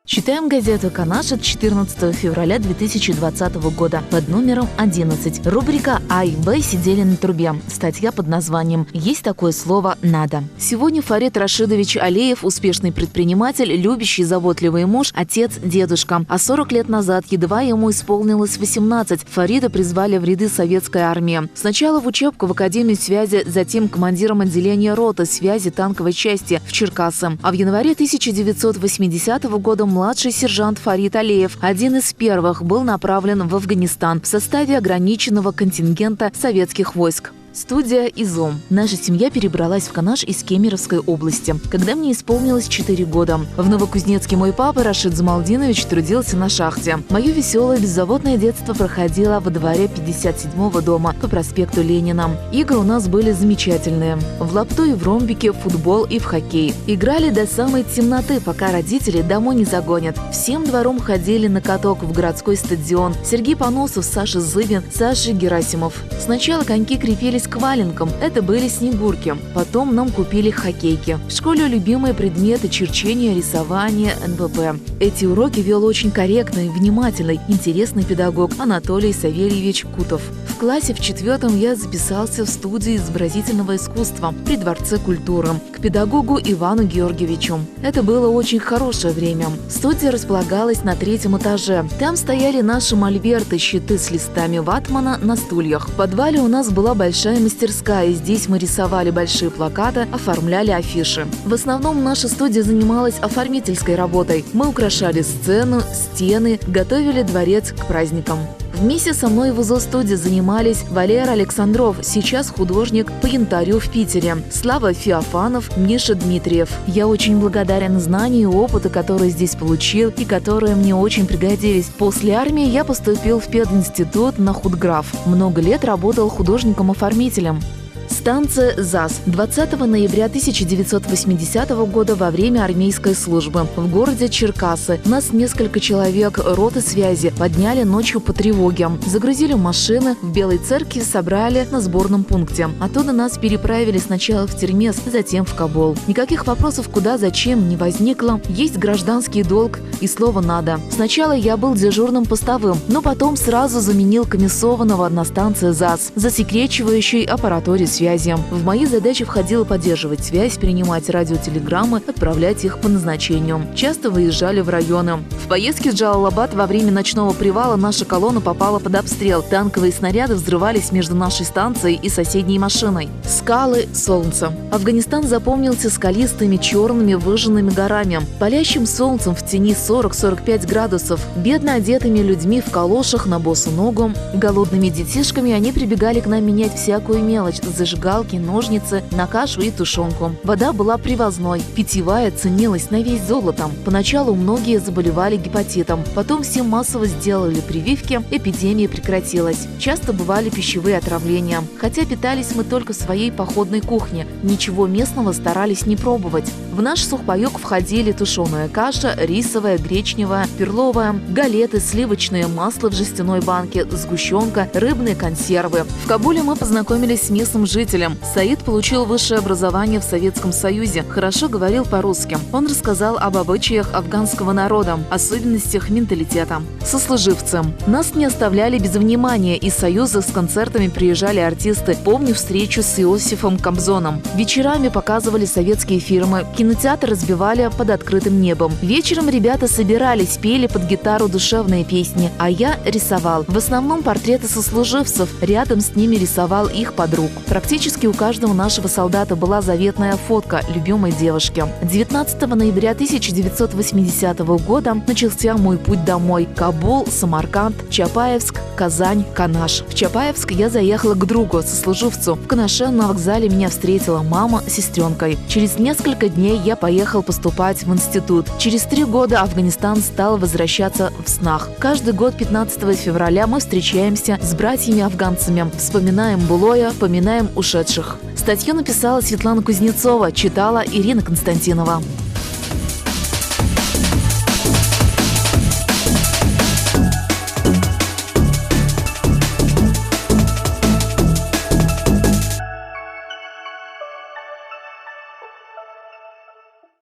Читаем газету «Канаш» от 14 февраля 2020 года под номером 11. Рубрика «А» и «Б» сидели на трубе. Статья под названием «Есть такое слово «надо». Сегодня Фарид Рашидович Алиев – успешный предприниматель, любящий, заботливый муж, отец, дедушка. А 40 лет назад, едва ему исполнилось 18, Фарида призвали в ряды советской армии. Сначала в учебку в Академию связи, затем командиром отделения роты связи танковой части в Черкассы. А в январе 1980 года младший сержант Фарид Алиев, один из первых, был направлен в Афганистан в составе ограниченного контингента советских войск. Студия «Изом». Наша семья перебралась в Канаш из Кемеровской области, когда мне исполнилось 4 года. В Новокузнецке мой папа Рашид Замалдинович трудился на шахте. Мое веселое, беззаботное детство проходило во дворе 57-го дома по проспекту Ленина. Игры у нас были замечательные. В лапту и в ромбике, в футбол и в хоккей. Играли до самой темноты, пока родители домой не загонят. Всем двором ходили на каток в городской стадион. Сергей Поносов, Саша Зыбин, Саша Герасимов. Сначала коньки крепились к валенкам, это были снегурки. Потом нам купили хоккейки. В школе любимые предметы – черчение, рисование, НВП. Эти уроки вел очень корректный, внимательный, интересный педагог Анатолий Савельевич Кутов. В классе в 4-м я записался в студию изобразительного искусства при Дворце культуры к педагогу Ивану Георгиевичу. Это было очень хорошее время. Студия располагалась на 3-м этаже. Там стояли наши мольберты, щиты с листами ватмана на стульях. В подвале у нас была большая мастерская, и здесь мы рисовали большие плакаты, оформляли афиши. В основном наша студия занималась оформительской работой. Мы украшали сцену, стены, готовили дворец к праздникам. Вместе со мной в ИЗО-студии занимались Валера Александров, сейчас художник по янтарю в Питере, Слава Феофанов, Миша Дмитриев. Я очень благодарен знанию и опыту, которые здесь получил и которые мне очень пригодились. После армии я поступил в пединститут на худграф. Много лет работал художником-оформителем. Станция ЗАС. 20 ноября 1980 года во время армейской службы в городе Черкассы нас несколько человек роты связи подняли ночью по тревоге. Загрузили в машины, в Белой Церкви собрали на сборном пункте. Оттуда нас переправили сначала в Термез, затем в Кабул. Никаких вопросов куда, зачем не возникло. Есть гражданский долг и слово «надо». Сначала я был дежурным постовым, но потом сразу заменил комиссованного на станции ЗАС, засекречивающей аппаратуре связи. В мои задачи входило поддерживать связь, принимать радиотелеграммы, отправлять их по назначению. Часто выезжали в районы. В поездке в Джалалабад во время ночного привала наша колонна попала под обстрел. Танковые снаряды взрывались между нашей станцией и соседней машиной. Скалы, солнце. Афганистан запомнился скалистыми, черными, выжженными горами, палящим солнцем в тени 40-45 градусов, бедно одетыми людьми в калошах на босу ногу, голодными детишками они прибегали к нам менять всякую мелочь, зажигалки, ножницы, на кашу и тушенку. Вода была привозной, питьевая ценилась на весь золотом. Поначалу многие заболевали гепатитом, потом все массово сделали прививки, эпидемия прекратилась. Часто бывали пищевые отравления. Хотя питались мы только в своей походной кухне, ничего местного старались не пробовать. В наш сухпайок входили тушеная каша, рисовая, гречневая, перловая, галеты, сливочное масло в жестяной банке, сгущенка, рыбные консервы. В Кабуле мы познакомились с местным жителем. Саид получил высшее образование в Советском Союзе, хорошо говорил по-русски. Он рассказал об обычаях афганского народа, особенностях менталитета. Сослуживцы. Нас не оставляли без внимания, из Союза с концертами приезжали артисты. Помню встречу с Иосифом Кобзоном. Вечерами показывали советские фильмы, кинотеатр разбивали под открытым небом. Вечером ребята собирались, пели под гитару душевные песни, а я рисовал. В основном портреты сослуживцев, рядом с ними рисовал их подруг. Практически у каждого нашего солдата была заветная фотка любимой девушки. 19 ноября 1980 года начался мой путь домой. Кабул, Самарканд, Чапаевск, Казань, Канаш. В Чапаевск я заехала к другу, сослуживцу. В Канаше на вокзале меня встретила мама с сестренкой. Через несколько дней я поехал поступать в институт. Через 3 года Афганистан стал возвращаться в снах. Каждый год 15 февраля мы встречаемся с братьями-афганцами, вспоминаем былое, поминаем ушедших. Статью написала Светлана Кузнецова, читала Ирина Константинова.